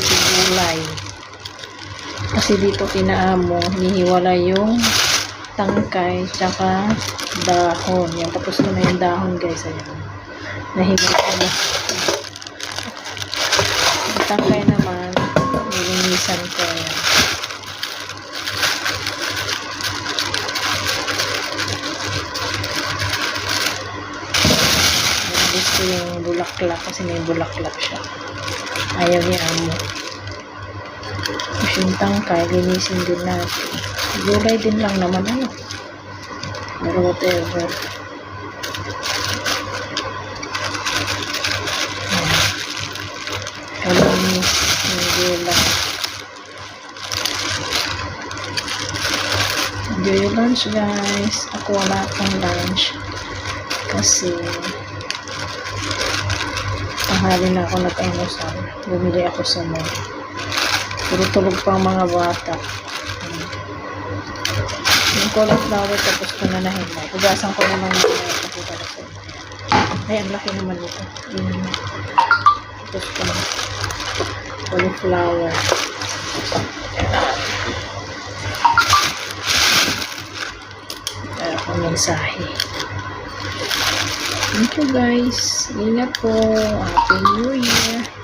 gulay. Kasi dito kinaamo, hinihiwala yung tangkay tsaka dahon. Yan, tapos ko na yung dahon guys. Ayan. Nahiwa ko na. Yung tangkay naman, nilinisan ko. Ayan. Gusto yung bulaklak kasi may bulaklak siya. Ayaw niya amo. Tapos yung tangkay, linisin din natin. Gulay din lang naman ano. Pero whatever. Kalinis yung gulay. Enjoy your lunch guys. Ako wala akong lunch. Kasi tanghali na ako nag-almusal. Bumili ako sa mall. Puro tulog pa ang mga bata. Yung cauliflower tapos ko na nahimay. Hugasan ko naman yung nakita ko. Ay, ang laki naman ito. Tapos ko na cauliflower. Kaya ako mensahe. Thank you guys. Ingat po. Happy New Year.